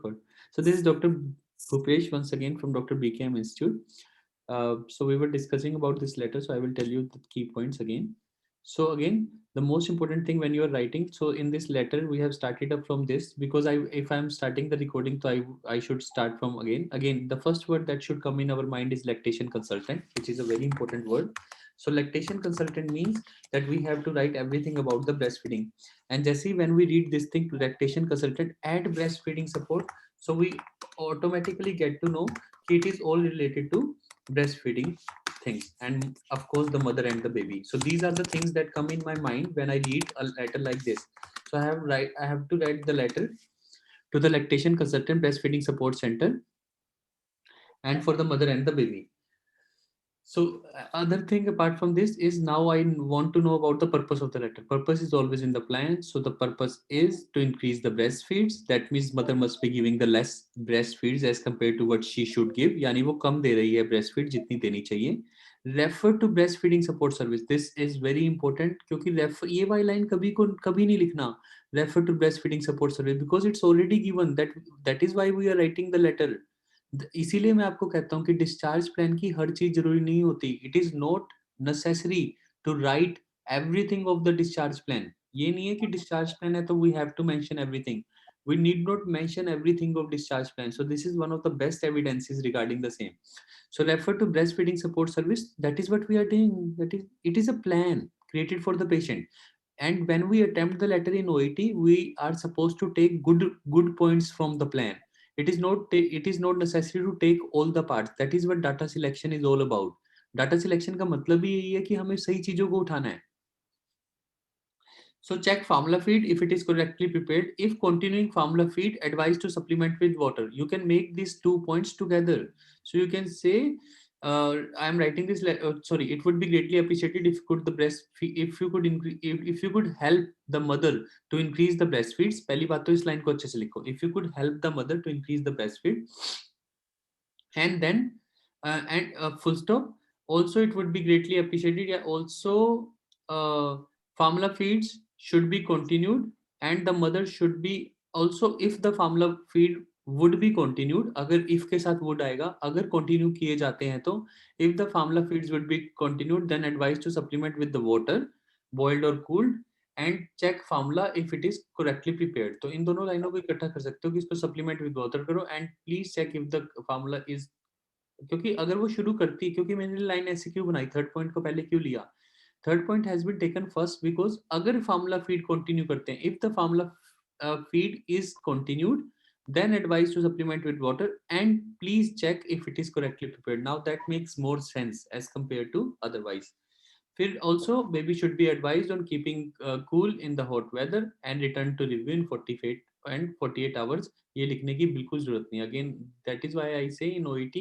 record. So this is Dr. Bhupesh once again from Dr. BKM Institute. So we were discussing about this letter, so I will tell you the key points again. So again, the most important thing when you are writing, so in this letter we have started up from this because if I'm starting the recording, so I should start from again. The first word that should come in our mind is lactation consultant, which is a very important word. So lactation consultant means that we have to write everything about the breastfeeding. And Jesse, when we read this thing to lactation consultant add breastfeeding support, so we automatically get to know it is all related to breastfeeding things, and of course the mother and the baby. So these are the things that come in my mind when I read a letter like this. So I have to write the letter to the lactation consultant breastfeeding support center and for the mother and the baby. So other thing apart from this is now I want to know about the purpose of the letter. Purpose is always in the plan. So the purpose is to increase the breastfeeds. That means mother must be giving the less breastfeeds as compared to what she should give. यानी वो कम दे रही है breastfeed जितनी देनी चाहिए. Refer to breastfeeding support service. This is very important क्योंकि ये वाली line कभी नहीं लिखना. Refer to breastfeeding support service because it's already given. That is why we are writing the letter. इसीलिए मैं आपको कहता हूँ कि डिस्चार्ज प्लान की हर चीज जरूरी नहीं होती. It is not necessary to write everything of the discharge plan. ये नहीं है कि डिस्चार्ज प्लान है तो we have to mention everything. We need not mention everything of discharge plan. So this is one of the best evidences regarding the same. So refer to breastfeeding support service. That is what we are doing. It is a plan created for the patient. And when we attempt the letter in OET, we are supposed to take good points from the plan. It is not necessary to take all the parts. That is what data selection is all about. Data selection का मतलब ही यही है कि हमें सही चीजों को उठाना है. So check formula feed if it is correctly prepared. If continuing formula feed, advise to supplement with water. You can make these 2 points together. So you can say, I am writing this. Sorry, it would be greatly appreciated if you could the breast, if you could increase, if you could help the mother to increase the breastfeeds. पहली बात तो इस line को अच्छे से लिखो. If you could help the mother to increase the breastfeed, and then full stop. Also, it would be greatly appreciated. Yeah, also, formula feeds should be continued, and the mother should be also, if the formula feed would be continued, अगर if के साथ would आएगा, अगर continue किए जाते हैं तो, if the formula feeds would be continued, then advise to supplement with the water, boiled or cooled, and check formula if it is correctly prepared. तो इन दोनों लाइनों को इकट्ठा कर सकते हो कि इसको supplement with water करो, and please check if the formula is, क्योंकि अगर वो शुरू करती, क्योंकि मैंने लाइन ऐसे क्यों बनाई, थर्ड पॉइंट को पहले क्यों लिया. Third point has been taken first because अगर फार्मूला फीड कंटिन्यू करते हैं, if the formula feed is continued, then advise to supplement with water and please check if it is correctly prepared. Now that makes more sense as compared to otherwise. फिर also baby should be advised on keeping cool in the hot weather and return to review in 48 hours. ये लिखने की बिल्कुल जरूरत नहीं. Again, that is why I say in OET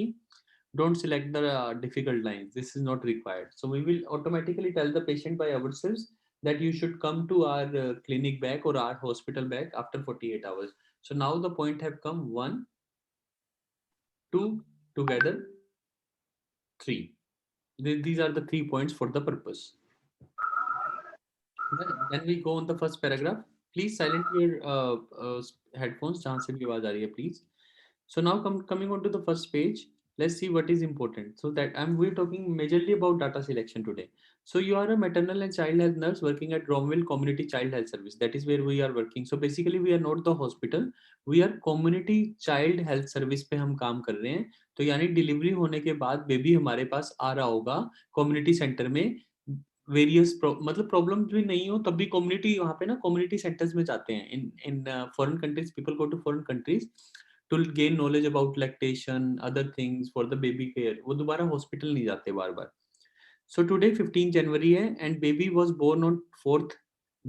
don't select the difficult lines. This is not required. So we will automatically tell the patient by ourselves that you should come to our clinic back or our hospital back after 48 hours. So now the point have come, 1 2 together, 3. These are the 3 points for the purpose. Then we go on the first paragraph. Please silent your headphones जहाँ से भी आवाज आ रही है, please. So now coming on to the first page, let's see what is important. So that we're talking majorly about data selection today. So you are a maternal and child health nurse working at Bromwell Community Child Health Service. That is where we are working. So basically we are not the hospital. We are community child health service पे हम काम कर रहे हैं. तो यानी delivery होने के बाद बेबी हमारे पास आ रहा होगा कम्युनिटी सेंटर में. वेरियस मतलब प्रॉब्लम भी नहीं हो तब भी कम्युनिटी वहाँ पे ना कम्युनिटी सेंटर्स में जाते हैं. In foreign countries people go to foreign countries to gain knowledge about lactation, other things for the baby care. वो दोबारा हॉस्पिटल नहीं जाते बार बार. So today 15 January है and baby was born on 4th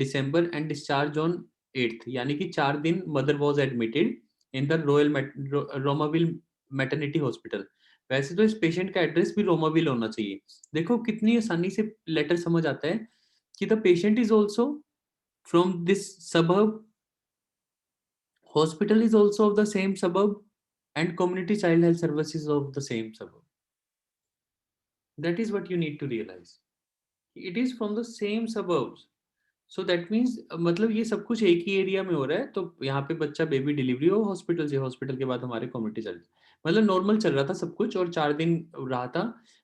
December and discharged on 8th. यानी कि 4 दिन mother was admitted in the रोमाविल maternity hospital. वैसे तो इस पेशेंट का एड्रेस भी रोमाविल होना चाहिए. देखो कितनी आसानी से लेटर समझ आता है कि the patient is also from this suburb, hospital is also of the same suburb, and community child health services of the same suburb. That is what you need to realize. It is from the same suburbs. So that means मतलब ये सब कुछ एक ही area में हो रहा है, तो यहाँ पे बच्चा बेबी डिलीवरी हो हॉस्पिटल से, हॉस्पिटल के बाद हमारे कम्युनिटी चल, मतलब नॉर्मल चल रहा था सब कुछ और 4 दिन रहा था।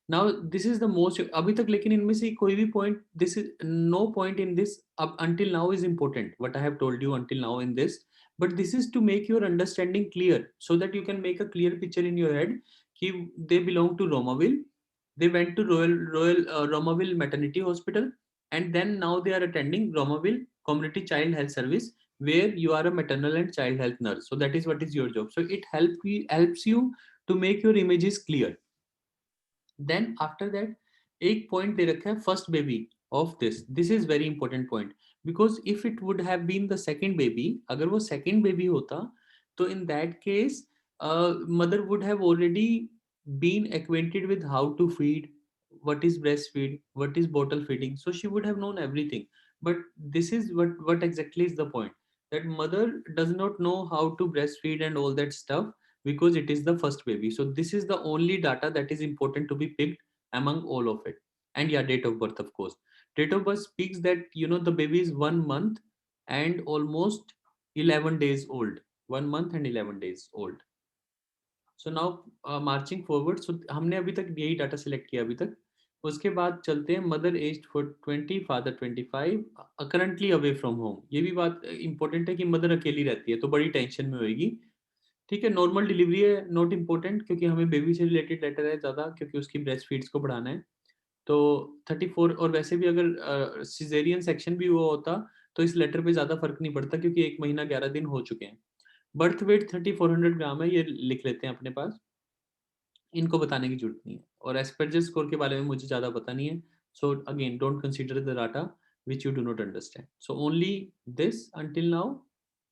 Now this is the most अभी तक, लेकिन इनमें से कोई भी point, this is no point in this अब until now is important what I have told you until now in this, but this is to make your understanding clear so that you can make a clear picture in your head कि they belong to Romaville, they went to Royal Romaville Maternity Hospital, and then now they are attending Romaville Community Child Health Service, where you are a maternal and child health nurse. So that is what is your job. So it helps you to make your images clear. Then after that, एक point दे रखा है first baby of this. This is very important point because if it would have been the second baby, अगर वो second baby होता, तो in that case, mother would have already been acquainted with how to feed, what is breastfeed, what is bottle feeding. So she would have known everything. But this is what exactly is the point, that mother does not know how to breastfeed and all that stuff because it is the first baby. So this is the only data that is important to be picked among all of it. And yeah, date of birth, of course. Date of birth speaks that the baby is 1 month and almost 11 days old. 1 month and 11 days old. So now marching forward, so हमने अभी तक यही data select किया अभी तक। उसके बाद चलते हैं mother age for 20, father 25, currently away from home. ये भी बात इंपॉर्टेंट है कि मदर अकेली रहती है तो बड़ी टेंशन में होगी। ठीक है, नॉर्मल डिलीवरी है, नॉट इम्पोर्टेंट, क्योंकि हमें बेबी से रिलेटेड लेटर है ज़्यादा, क्योंकि उसकी ब्रेस्ट फीड्स को बढ़ाना है। तो 34, और वैसे भी अगर सिजेरियन सेक्शन भी हुआ होता तो इस लेटर पे ज़्यादा फर्क नहीं पड़ता, क्योंकि 1 महीना 11 दिन हो चुके हैं। बर्थ वेट 3400 ग्राम है, ये लिख लेते हैं अपने पास, इनको बताने की जरूरत नहीं है। और एस्पर्जर स्कोर के बारे में मुझे ज़्यादा पता नहीं है, so again don't consider the data which you do not understand. So only this until now,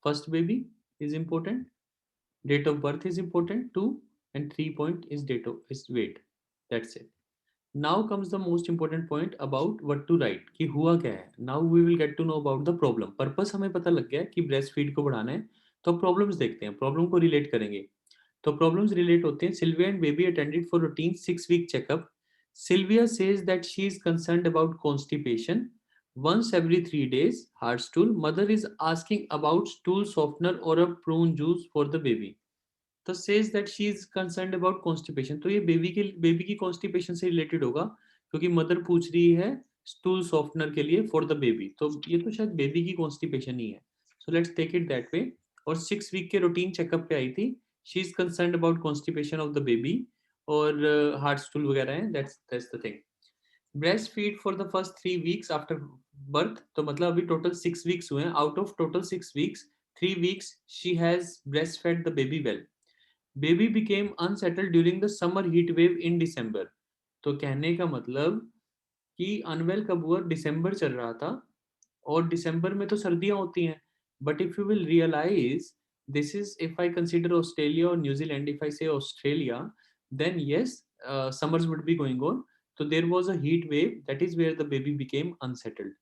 first baby is important, date of birth is important too, and 3 point is is weight. That's it. Now comes the most important point about what to write कि हुआ क्या है। Now we will get to know about the problem. Purpose हमें पता लग गया कि breast feed को बढ़ाना है, तो प्रॉब्लम्स देखते हैं, प्रॉब्लम को रिलेट करेंगे। तो प्रॉब्लम्स रिलेट होते हैं। Sylvia and baby attended for routine 6 week checkup. Sylvia says that she is concerned about constipation once every 3 days, hard stool. Mother is asking about stool softener or a prune juice for the baby. तो says that she is concerned about constipation, तो ये baby की constipation से related होगा, क्योंकि mother पूछ रही है स्टूल सॉफ्टनर के लिए फॉर द बेबी, तो ये तो शायद बेबी की कॉन्स्टिपेशन ही है। So let's take it that way. और 6 week के रूटीन चेकअप पे आई थी, she is concerned about constipation of the baby, और हार्ट स्टूल वगैरह है, that's the thing. Breast feed for the first 3 weeks after birth, तो मतलब अभी टोटल 6 weeks हुए हैं। Out of total 6 weeks, 3 weeks she has breast fed the baby well. Baby became unsettled during the summer heat wave in December. तो कहने का मतलब कि अनवेल कब हुआ, दिसंबर चल रहा था, और दिसंबर में तो सर्दियां होती हैं। But if you will realise, this is if I consider Australia और New Zealand, if I say Australia, then yes, summers would be going on. So there was a heat wave, that is where the baby became unsettled.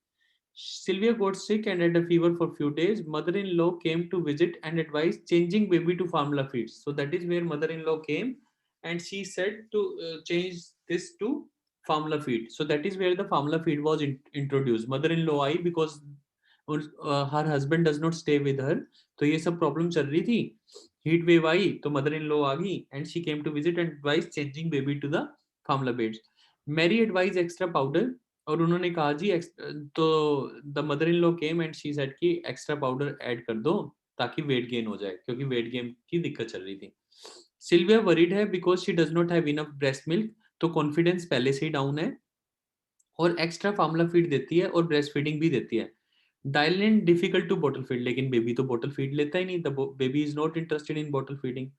Sylvia got sick and had a fever for few days. Mother-in-law came to visit and advised changing baby to formula feeds. So that is where mother-in-law came and she said to change this to formula feed. So that is where the formula feed was introduced. Mother-in-law I because her husband does not stay with her. तो ये सब problem चल रही थी, heat wave आई तो mother in law आ गई and she came to visit and advise changing baby to the formula beds. Mary advise extra powder, और उन्होंने कहा जी तो the mother in law came and she said कि एक्स्ट्रा पाउडर ऐड कर दो ताकि वेट गेन हो जाए, क्योंकि वेट गेन की दिक्कत चल रही थी। सिल्विया वरीड है because she does not have enough breast milk, तो कॉन्फिडेंस पहले से ही डाउन है, और एक्स्ट्रा फार्मूला फीड देती है और ब्रेस्ट फीडिंग भी देती है। डायलिन डिफिकल्ट टू बॉटल फीड, लेकिन बेबी तो बॉटल फीड लेता ही नहीं, the baby is not interested in bottle feeding.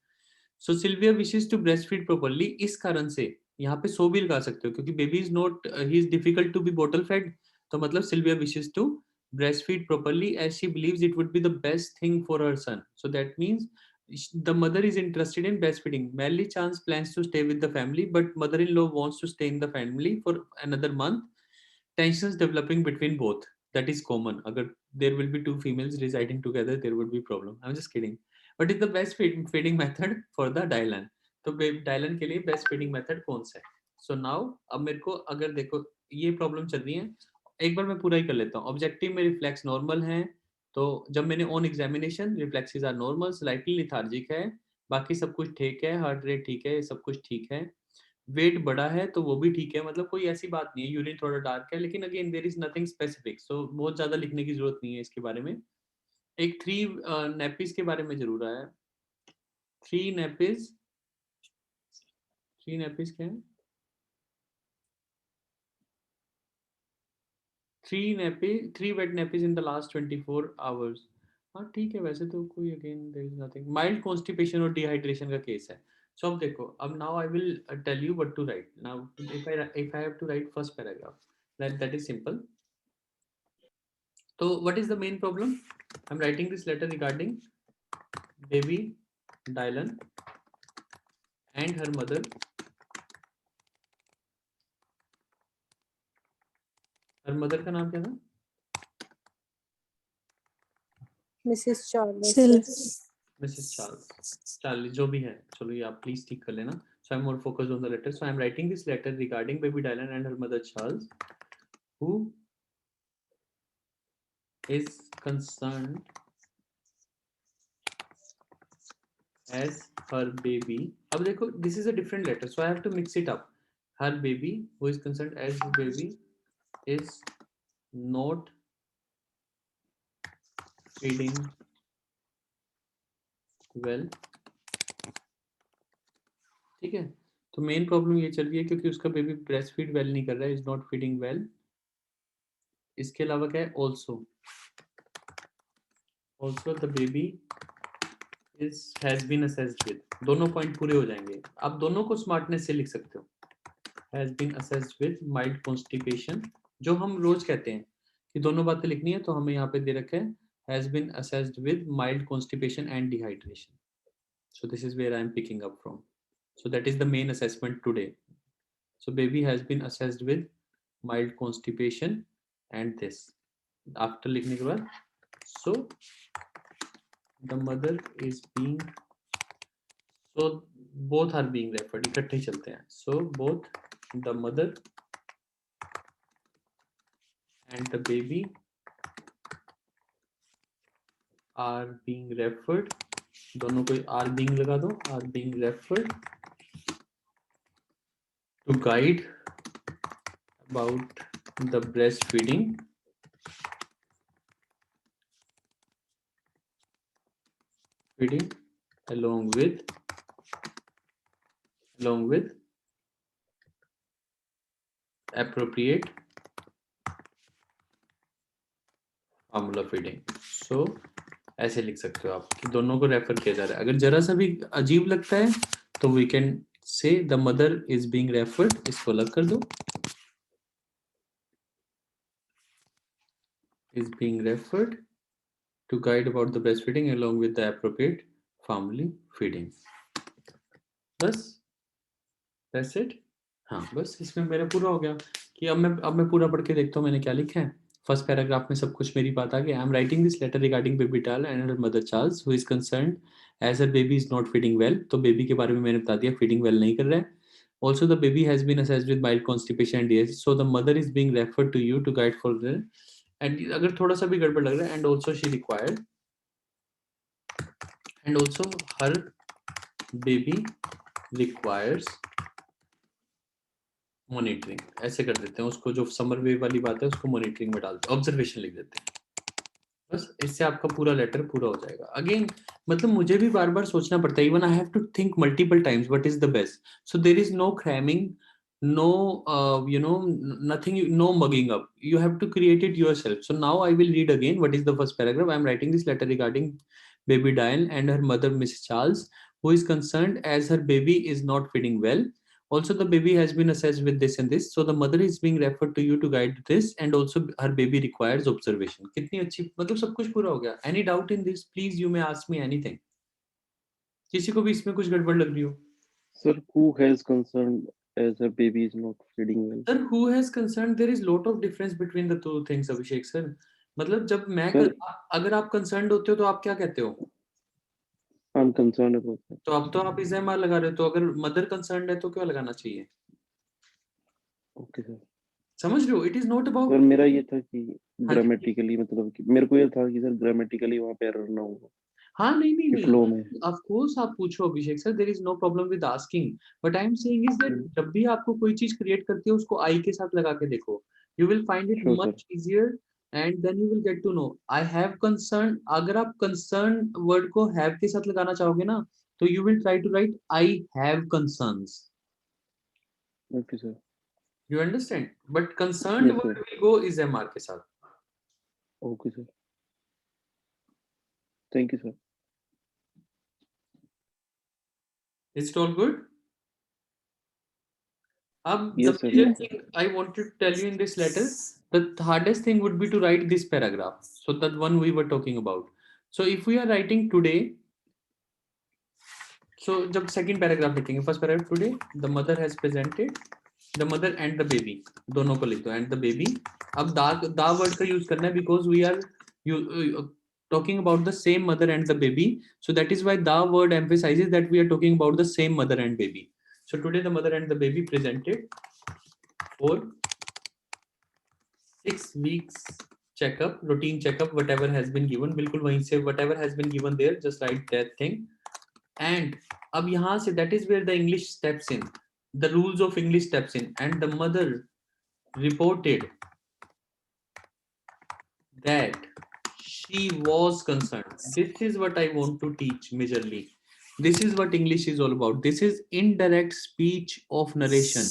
So Sylvia wishes to breast feed properly, इस कारण से यहाँ पे सो भी लगा सकते हो, क्योंकि baby is not he is difficult to be bottle fed, तो मतलब Sylvia wishes to breast feed properly as she believes it would be the best thing for her son. So that means the mother is interested in breastfeeding. Melly Chance plans to stay with the family, but mother-in-law wants to stay in the family for another month. Tensions developing between both. That is common. Agar there will be two females residing together, there would be problem. I'm just kidding. But it's the best feeding method for the Dylan. तो Dylan के लिए best feeding method कौन सा है? So now अब मेरे को अगर देखो ये प्रॉब्लम चल रही है, एक बार मैं पूरा ही कर लेता हूँ। ऑब्जेक्टिव में रिफ्लेक्स नॉर्मल है, तो जब मैंने on examination reflexes are normal, slightly lethargic है, बाकी सब कुछ ठीक है, हार्ट रेट ठीक है, ये सब कुछ ठीक है। वेट बड़ा है तो वो भी ठीक है, मतलब कोई ऐसी बात नहीं है। यूरिन थोड़ा डार्क है, लेकिन again there is nothing specific, so बहुत ज्यादा लिखने की जरूरत नहीं है इसके बारे में। एक 3 नैपीज के बारे में जरूर आया। 3 नैपीज, 3 नैपीज क्या है? 3 wet nappies in the last 24 hours. हाँ ठीक है, वैसे तो कोई again there is nothing. Mild constipation और डिहाइड्रेशन का केस है। सो अब देखो, अब now I will tell you what to write now. If I have to write first paragraph, that is simple. So what is the main problem? I'm writing this letter regarding baby Dylan and her mother. Her mother का नाम क्या था? Mrs Charles. Mrs. Charles. Charlie, जो भी है, चलो ये आप प्लीज ठीक कर लेना. So I'm more focused on the letter. So I'm writing this letter regarding baby Dylan and her mother Charles, who is concerned as her baby. अब देखो, this is a different letter, so I have to mix it up. Her baby, who is concerned as her baby, is not feeding well. ठीक है, तो main problem ये चल रही है क्योंकि उसका बेबी ब्रेस्ट फीड वेल नहीं कर रहा है, इज नॉट फीडिंग वेल. इसके अलावा क्या है? Also the baby is has been assessed with. दोनों पॉइंट पूरे हो जाएंगे. आप दोनों को स्मार्टनेस से लिख सकते हो. Has been assessed with mild constipation, जो हम रोज कहते हैं कि दोनों बातें लिखनी है, तो हमें यहाँ पे दे रखा है has been assessed with mild constipation and dehydration. So this is where I am picking up from. So that is the main assessment today. So baby has been assessed with mild constipation and this. After लिखने के बाद, so the mother is being, so both are being referred. इकट्ठे ही चलते हैं. So both the mother and the baby are being referred. दोनों को are being लगा दो. Are being referred to guide about the breastfeeding along with appropriate formula feeding. So ऐसे लिख सकते हो आप कि दोनों को रेफर किया जा रहा है. अगर जरा सा भी अजीब लगता है तो we can say the mother is being referred. इसको अलग कर दो. Is being referred to guide about the breast feeding along with the appropriate family feeding. बस दैट्स इट. हाँ बस इसमें मेरा पूरा हो गया कि अब मैं पूरा पढ़ के देखता हूँ मैंने क्या लिखा है. फर्स्ट पैराग्राफ में सब कुछ मेरी बात आ गई. I am writing this letter regarding baby Tal and her mother Charles who is concerned as her baby is not feeding well. तो बेबी के बारे में मैंने बता दिया, फीडिंग वेल नहीं कर रहा है. Also the baby has been assessed with mild constipation and dehydration, so the mother is being referred to you to guide for the. And अगर थोड़ा सा भी गड़बड़ लग रहा है, and also she required, and also her baby requires monitoring. ऐसे कर देते हैं उसको, जो समर वेव वाली बात है उसको मॉनिटरिंग में डालते हैं, ऑब्जर्वेशन लिख देते हैं. बस इससे आपका पूरा लेटर पूरा हो जाएगा. अगेन मतलब मुझे भी बार बार सोचना पड़ता है. Even I have to think multiple times what is the best. So there is no cramming, no nothing, no mugging up. You have to create it yourself. So now I will read again what is the first paragraph. I am writing this letter regarding baby Diane and her mother Mrs. Charles, who is concerned as her baby is not feeding well. Also the baby has been assessed with this and this, so the mother is being referred to you to guide this, and also her baby requires observation. कितनी अच्छी, मतलब सब कुछ पूरा हो गया. Any doubt in this? Please you may ask me anything. किसी को भी इसमें कुछ गड़बड़ लग रही हो? Sir, who has concerned as her baby is not feeding well? Sir, who has concerned? There is lot of difference between the two things, Abhishek sir. मतलब जब मैं Sir, अगर आप concerned होते हो तो आप क्या कहते हो? I'm concerned about that. तो अब तो आप इस लगा रहे हो, तो अगर मदर कंसर्न है तो क्यों लगाना चाहिए? Okay, sir. समझ रहे हो? It is not sir about. मेरा ये था कि हाँ जी, ग्रामेटिकली मतलब कि मेरे को ये था कि सर ग्रामेटिकली वहाँ पे एरर ना हो हाँ, नहीं नहीं कि नहीं, फ्लो में। ऑफ कोर्स आप पूछो Abhishek sir, there is no problem with asking, but I am saying is that जब भी आपको कोई चीज क्रिएट करते हो उसको आई के साथ लगा के देखो, you will find it sure sir. Much easier and then you will get to know I have concern. अगर आप कंसर्न वर्ड को हैव के साथ लगाना चाहोगे ना, तो you will try to write I have concerns, okay sir. You understand, but concerned yes word sir. Will go is MR के साथ। Okay sir. Thank you sir. Is it all good? the yes sir. major yes thing I want to tell you in this letter, the hardest thing would be to write this paragraph. So that one we were talking about. So if we are writing today, so जब second paragraph लिखेंगे, first paragraph today, the mother has presented, the mother and the baby, दोनों को लिख दो and the baby. अब da word का use करना है because we are talking about the same mother and the baby. So that is why the word emphasizes that we are talking about the same mother and baby. So today the mother and the baby presented for 6 weeks checkup, routine checkup, whatever has been given, बिल्कुल वहीं से whatever has been given there, just write that thing. And अब यहाँ से that is where the English steps in, the rules of English steps in, and the mother reported that she was concerned. This is what I want to teach majorly. This is what English is all about. This is indirect speech of narration.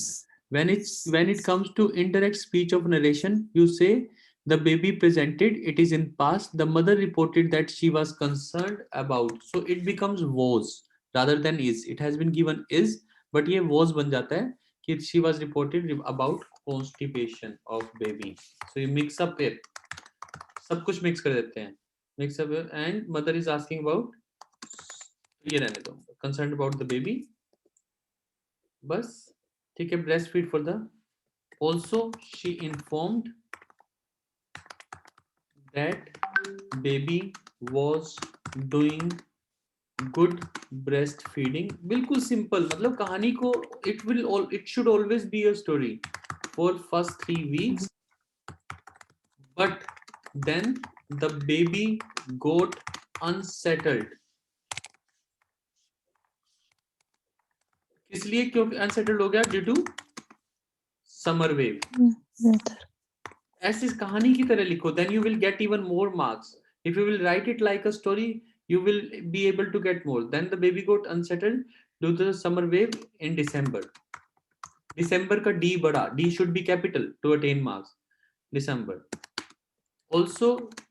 When it comes to indirect speech of narration, you say the baby presented, it is in past, the mother reported that she was concerned about, so it becomes was rather than is. It has been given is, but ये was बन जाता है कि she was reported about constipation of baby. So you mix up it, सब कुछ mix कर देते हैं, mix up, and mother is asking about, ये रहने दो, कंसर्न अबाउट द बेबी, बस ठीक है, breast feed for the, also she informed that baby was doing good breast feeding. बिल्कुल सिंपल, मतलब कहानी को it should always be a story for first 3 weeks, but then the baby got unsettled. इसलिए क्योंकि unsettled हो गया due to summer wave. ऐसी कहानी की तरह लिखो, then you will get even more marks. If you will write it like a story, you will be able to get more. Then the baby got unsettled due to the summer wave in December. December का D बड़ा, D should be capital to attain marks. December. Also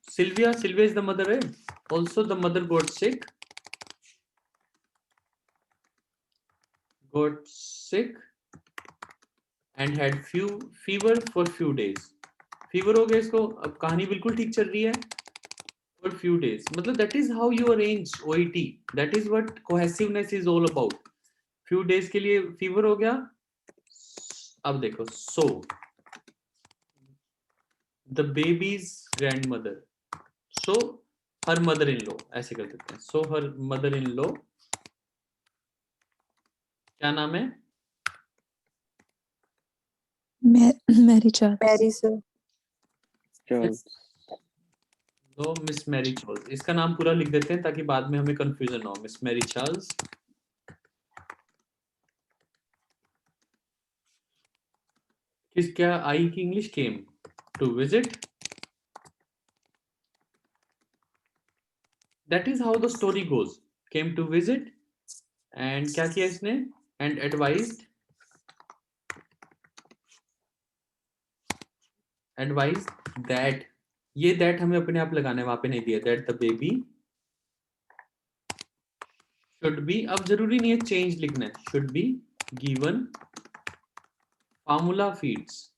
Sylvia is the mother, right? Also the mother got sick and had fever for few days. Fever हो गया इसको, अब कहानी बिल्कुल ठीक चल रही है for few days. मतलब that is how you arrange OET. That is what cohesiveness is all about. few days के लिए फीवर हो गया. अब देखो, so the baby's grandmother, so her mother-in-law, ऐसे कर देते हैं. So her mother-in-law, क्या नाम है? Mary Charles. Mary sir. Charles. तो मिस मैरी चार्ल्स, इसका नाम पूरा लिख देते हैं ताकि बाद में हमें कंफ्यूजन ना हो. मिस मैरी चार्ल्स किस, क्या आई की English, came to visit. That is how the story goes. Came to visit and क्या किया इसने, एंड एडवाइज्ड दैट, ये दैट हमें अपने आप लगाना है, वहां पे नहीं दिया, that the baby should be. अब जरूरी नहीं है चेंज लिखना है, should be given formula feeds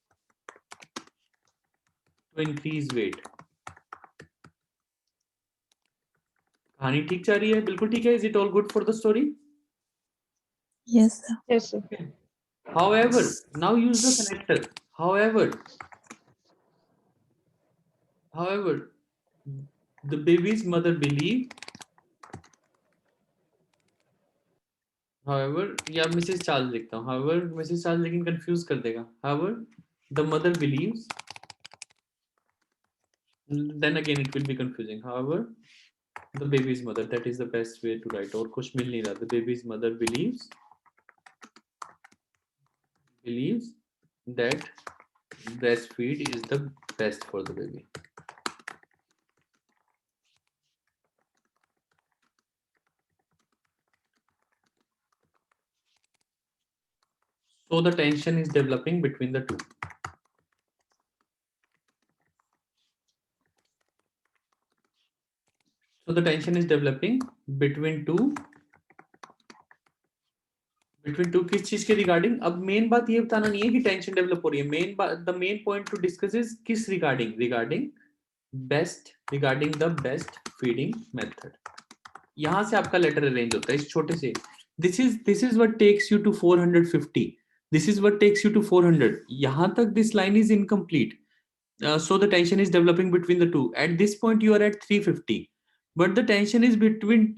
to increase weight. कहानी ठीक जा रही है, बिल्कुल ठीक है. Is it all good for the story? Yes, sir. Yes sir. However, now use the connector. However, the baby's mother believed. However, या मिसेस चार्ल्स लिखता हूँ. However, मिसेस चार्ल्स लेकिन कंफ्यूज कर देगा. However, the mother believes, then again it will be confusing. However, the baby's mother, that is the best way to write. और कुछ मिल नहीं रहा. The baby's mother believes that breastfeed is the best for the baby. So the tension is developing between the two. So the tension is developing between two. किस चीज के regarding? अब main बात ये बताना नहीं है कि टेंशन डेवलप हो रही है. मेन बात, the main point to discuss is किस regarding? Regarding the best feeding method. यहां से आपका लेटर अरेंज होता है इस छोटे से. This is what takes you to 450. This is what takes you to 400. यहां तक this line is incomplete. So the tension is developing between the two. At this point you are at 350, but the tension is between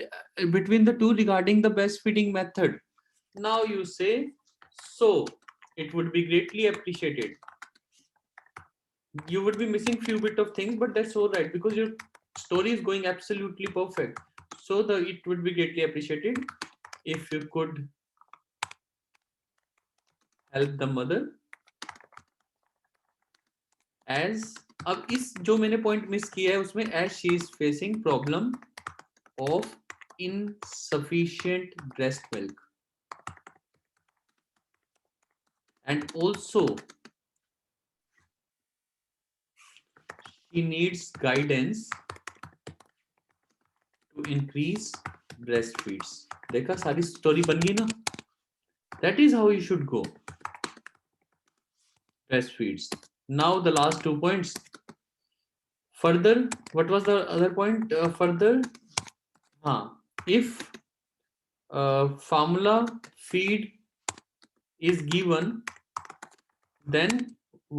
the two regarding the best feeding method. Now you say, so it would be greatly appreciated. You would be missing few bit of things, but that's all right because your story is going absolutely perfect. So it would be greatly appreciated if you could help the mother as. अब इस जो मैंने point miss किया है उसमें as she is facing problem of insufficient breast milk, and also she needs guidance to increase breastfeeds. देखा, सारी story बन गई ना. That is how you should go. Breastfeeds. Now the last 2 points. Further, what was the other point? Further, if formula feed is given, then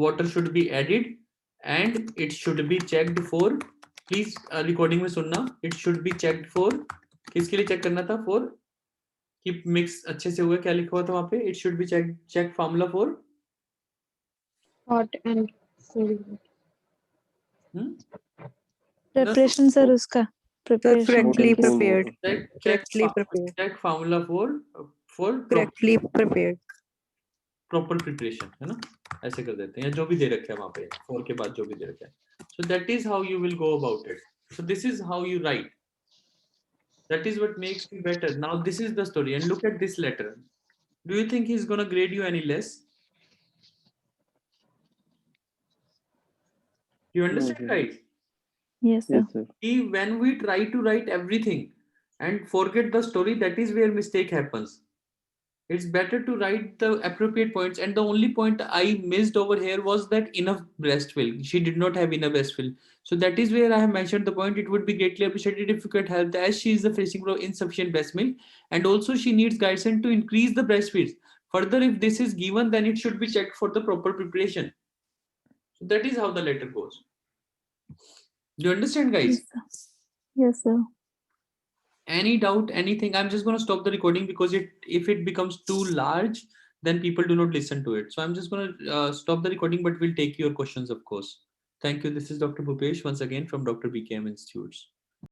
water should be added and it should be checked for. Please recording में सुनना. It should be checked for. किसके लिए check करना था? For कि mix अच्छे से हुआ. क्या लिखा हुआ था वहां पे? It should be check formula for hot and cold. Preparation sir उसका. Preparation. Correctly Hot and cold prepared. water. Correctly prepared. check formula for Correctly prepared. proper preparation, है ना? ऐसे कर देते हैं, या जो भी दे रखा है वहां पे 4 के बाद जो भी दे रखा है. So that is how you will go about it. So this is how you write. That is what makes you better. Now this is the story, and look at this letter. Do you think he's gonna grade you any less? You understand, No, guys? Yes sir. Yes, sir. When we try to write everything and forget the story, that is where mistake happens. It's better to write the appropriate points, and the only point I missed over here was that enough breast milk. She did not have enough breast milk, so that is where I have mentioned the point. It would be greatly appreciated if you could help, as she is facing insufficient breast milk, and also she needs guidance to increase the breastfeeds. Further, if this is given, then it should be checked for the proper preparation. So that is how the letter goes. Do you understand, guys? Yes sir. Yes sir. Any doubt, anything? I'm just going to stop the recording because if it becomes too large, then people do not listen to it. So I'm just going to stop the recording, but we'll take your questions, of course. Thank you. This is Dr. Bhupesh once again from Dr. BKM Institutes.